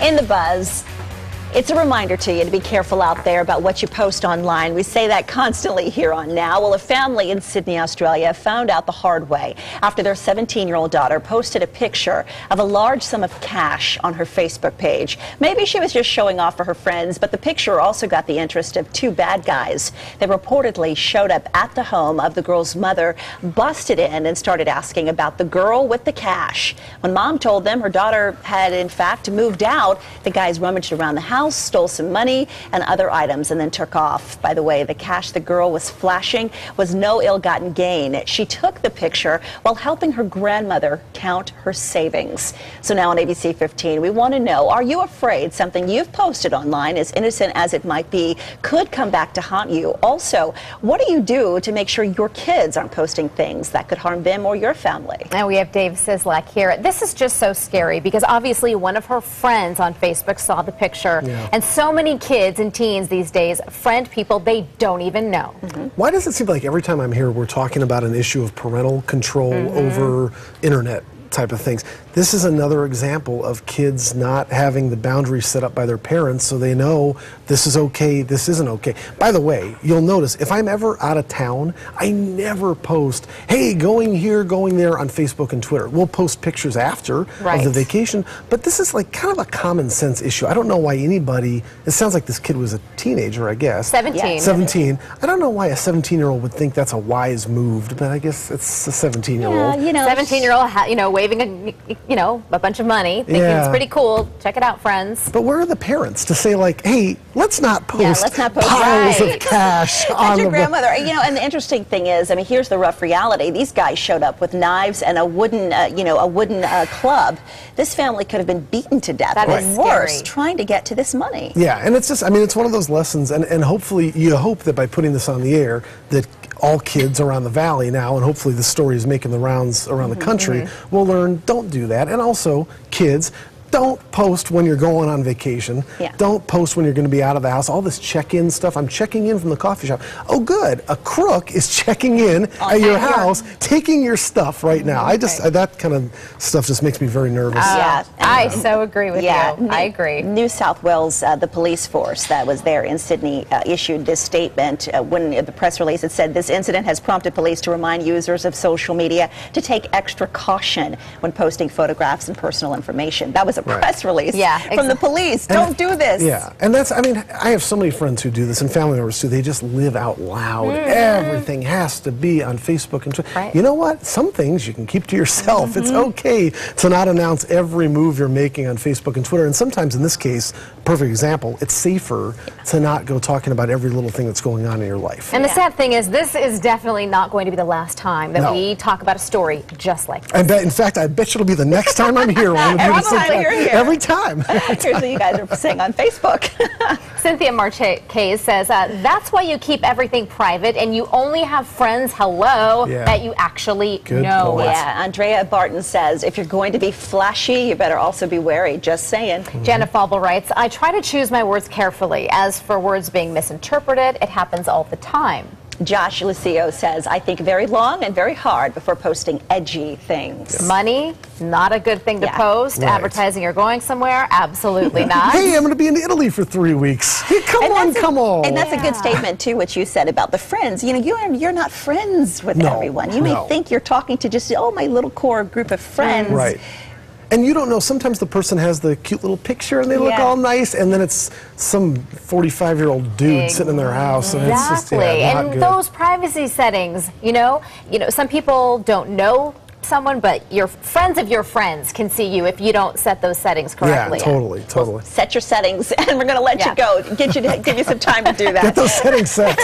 In the buzz, it's a reminder to you to be careful out there about what you post online. We say that constantly here on Now. Well, a family in Sydney, Australia found out the hard way after their 17-year-old daughter posted a picture of a large sum of cash on her Facebook page. Maybe she was just showing off for her friends, but the picture also got the interest of two bad guys. They reportedly showed up at the home of the girl's mother, busted in, and started asking about the girl with the cash. When mom told them her daughter had, in fact, moved out, the guys rummaged around the house, stole some money and other items, and then took off. By the way, the cash the girl was flashing was no ill-gotten gain. She took the picture while helping her grandmother count her savings. So now on ABC 15, we want to know, are you afraid something you've posted online, as innocent as it might be, could come back to haunt you? Also, what do you do to make sure your kids aren't posting things that could harm them or your family? And we have Dave Sislak here. This is just so scary because obviously one of her friends on Facebook saw the picture. And so many kids and teens these days friend people they don't even know. Why does it seem like every time I'm here we're talking about an issue of parental control over internet type of things? This is another example of kids not having the boundaries set up by their parents so they know this is okay, this isn't okay. By the way, you'll notice if I'm ever out of town, I never post, hey, going here, going there on Facebook and Twitter. We'll post pictures after of the vacation, but this is like kind of a common sense issue. I don't know why anybody, it sounds like this kid was a teenager, I guess. 17. 17. I don't know why a 17-year-old would think that's a wise move, but I guess it's a 17-year-old. Yeah, you know, 17-year-old, you know, waving a bunch of money, thinking it's pretty cool. Check it out, friends. But where are the parents to say, like, hey, let's not post, piles of cash on your grandmother. You know, and the interesting thing is, I mean, here's the rough reality. These guys showed up with knives and a wooden, club. This family could have been beaten to death. That is worse, trying to get to this money. Yeah, and it's just, I mean, it's one of those lessons, and hopefully, you hope that by putting this on the air, that all kids around the valley now, and hopefully the story is making the rounds around the country, will learn, don't do that. And also, kids, don't post when you're going on vacation. Don't post when you're going to be out of the house. All this check-in stuff. I'm checking in from the coffee shop. Oh, good. A crook is checking in at your house, taking your stuff right now. I just, that kind of stuff just makes me very nervous. I so agree with you. I agree. New South Wales, the police force that was there in Sydney issued this statement. When the press release, it said this incident has prompted police to remind users of social media to take extra caution when posting photographs and personal information. That was a press release from the police. Don't do this. Yeah, and that's, I mean, I have so many friends who do this, and family members too. They just live out loud. Everything has to be on Facebook and Twitter. You know what? Some things you can keep to yourself. It's okay to not announce every move you're making on Facebook and Twitter. And sometimes, in this case, perfect example, it's safer to not go talking about every little thing that's going on in your life. And the sad thing is, this is definitely not going to be the last time that we talk about a story just like this. I bet, in fact, I bet you it'll be the next time I'm here. Every time. Here's what you guys are saying on Facebook. Cynthia Marquez says, that's why you keep everything private and you only have friends, that you actually know. Point. Yeah, Andrea Barton says, if you're going to be flashy, you better also be wary. Just saying. Jenna Fauble writes, I try to choose my words carefully. As for words being misinterpreted, it happens all the time. Josh Lucio says, I think very long and very hard before posting edgy things. Money, not a good thing to post. Advertising you're going somewhere, absolutely not. Hey, I'm going to be in Italy for 3 weeks. Hey, come on. And that's a good statement, too, what you said about the friends. You know, you're not friends with everyone. You may think you're talking to just, my little core group of friends. Right. And you don't know, sometimes the person has the cute little picture and they look all nice, and then it's some 45-year-old dude sitting in their house. And it's just, and those privacy settings, you know, some people don't know someone, but your friends of your friends can see you if you don't set those settings correctly. Yeah, totally. Well, set your settings, and we're going to let you go. Give you some time to do that. Get those settings set.